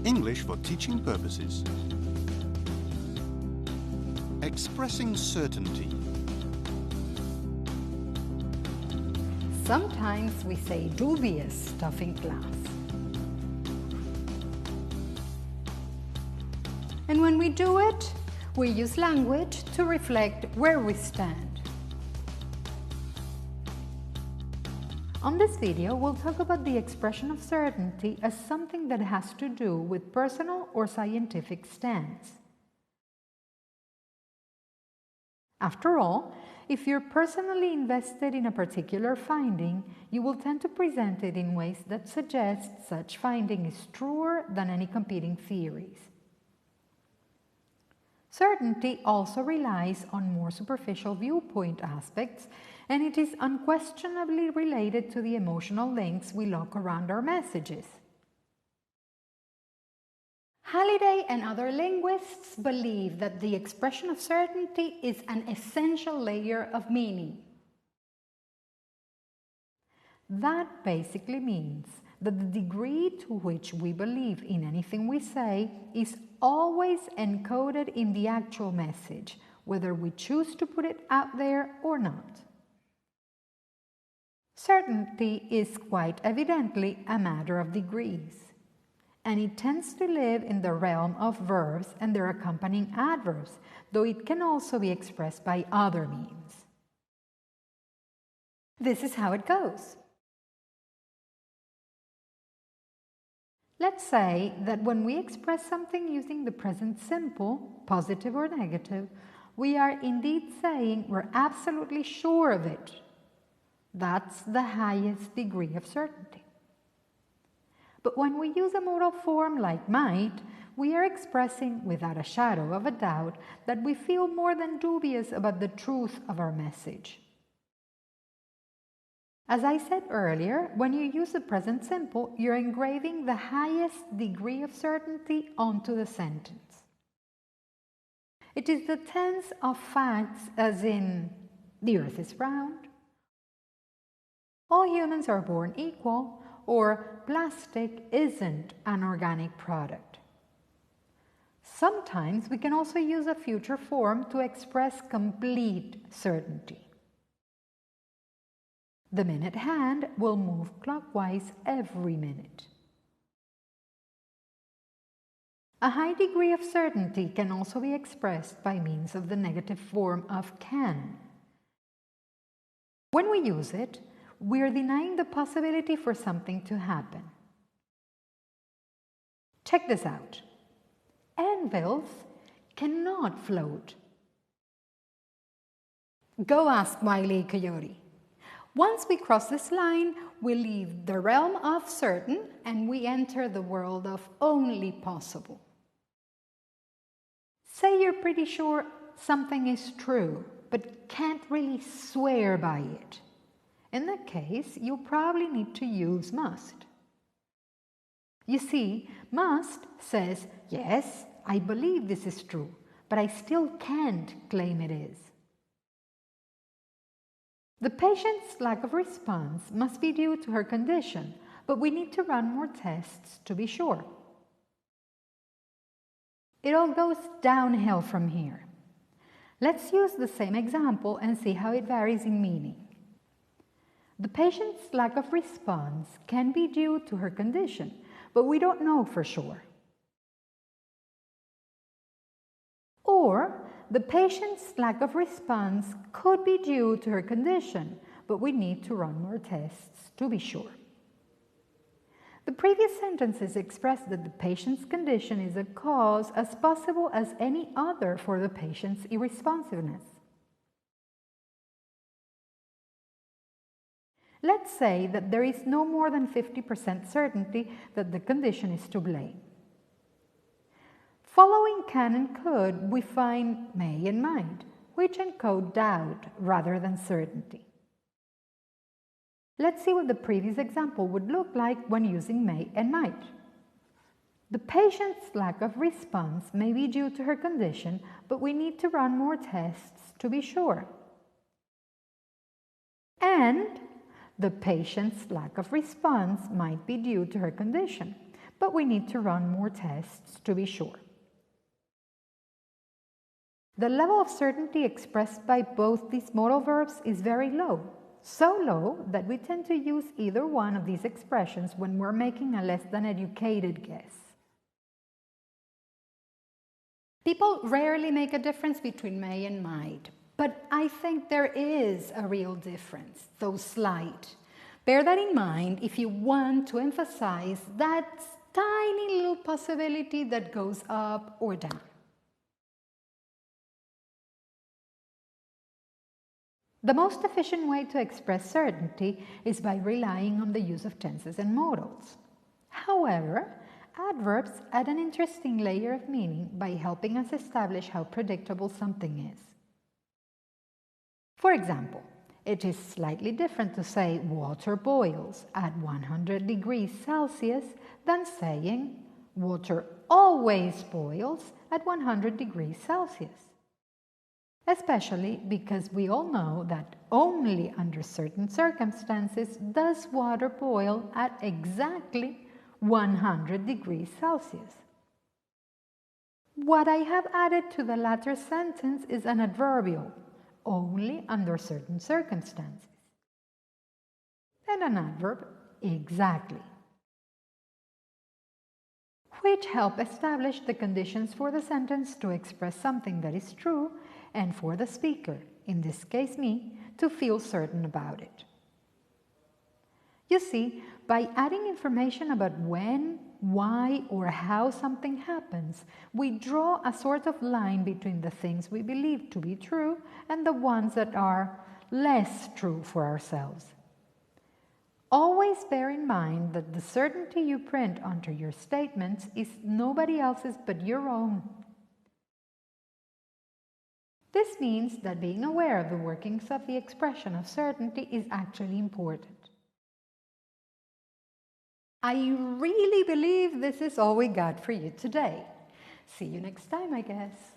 English for teaching purposes. Expressing certainty. Sometimes we say dubious stuff in class. And when we do it, we use language to reflect where we stand. On this video, we'll talk about the expression of certainty as something that has to do with personal or scientific stance. After all, if you're personally invested in a particular finding, you will tend to present it in ways that suggest such finding is truer than any competing theories. Certainty also relies on more superficial viewpoint aspects, and it is unquestionably related to the emotional links we lock around our messages. Halliday and other linguists believe that the expression of certainty is an essential layer of meaning. That basically means that the degree to which we believe in anything we say is always encoded in the actual message, whether we choose to put it out there or not. Certainty is quite evidently a matter of degrees, and it tends to live in the realm of verbs and their accompanying adverbs, though it can also be expressed by other means. This is how it goes. Let's say that when we express something using the present simple, positive or negative, we are indeed saying we're absolutely sure of it. That's the highest degree of certainty. But when we use a modal form like might, we are expressing without a shadow of a doubt that we feel more than dubious about the truth of our message. As I said earlier, when you use the present simple, you're engraving the highest degree of certainty onto the sentence. It is the tense of facts, as in, the earth is round, all humans are born equal, or plastic isn't an organic product. Sometimes we can also use a future form to express complete certainty. The minute hand will move clockwise every minute. A high degree of certainty can also be expressed by means of the negative form of can. When we use it, we are denying the possibility for something to happen. Check this out. Anvils cannot float. Go ask Wile E. Coyote. Once we cross this line, we leave the realm of certain and we enter the world of only possible. Say you're pretty sure something is true, but can't really swear by it. In that case, you'll probably need to use must. You see, must says, yes, I believe this is true, but I still can't claim it is. The patient's lack of response must be due to her condition, but we need to run more tests to be sure. It all goes downhill from here. Let's use the same example and see how it varies in meaning. The patient's lack of response can be due to her condition, but we don't know for sure. Or, the patient's lack of response could be due to her condition, but we need to run more tests to be sure. The previous sentences express that the patient's condition is a cause as possible as any other for the patient's irresponsiveness. Let's say that there is no more than 50% certainty that the condition is to blame. Following can and could, we find may and might, which encode doubt rather than certainty. Let's see what the previous example would look like when using may and might. The patient's lack of response may be due to her condition, but we need to run more tests to be sure. And the patient's lack of response might be due to her condition, but we need to run more tests to be sure. The level of certainty expressed by both these modal verbs is very low, so low that we tend to use either one of these expressions when we're making a less than educated guess. People rarely make a difference between may and might, but I think there is a real difference, though slight. Bear that in mind if you want to emphasize that tiny little possibility that goes up or down. The most efficient way to express certainty is by relying on the use of tenses and modals. However, adverbs add an interesting layer of meaning by helping us establish how predictable something is. For example, it is slightly different to say water boils at 100 degrees Celsius than saying water always boils at 100 degrees Celsius. Especially because we all know that only under certain circumstances does water boil at exactly 100 degrees Celsius. What I have added to the latter sentence is an adverbial, only under certain circumstances, and an adverb, exactly, which help establish the conditions for the sentence to express something that is true and for the speaker, in this case me, to feel certain about it. You see, by adding information about when, why, or how something happens, we draw a sort of line between the things we believe to be true and the ones that are less true for ourselves. Always bear in mind that the certainty you print onto your statements is nobody else's but your own. This means that being aware of the workings of the expression of certainty is actually important. I really believe this is all we got for you today. See you next time, I guess.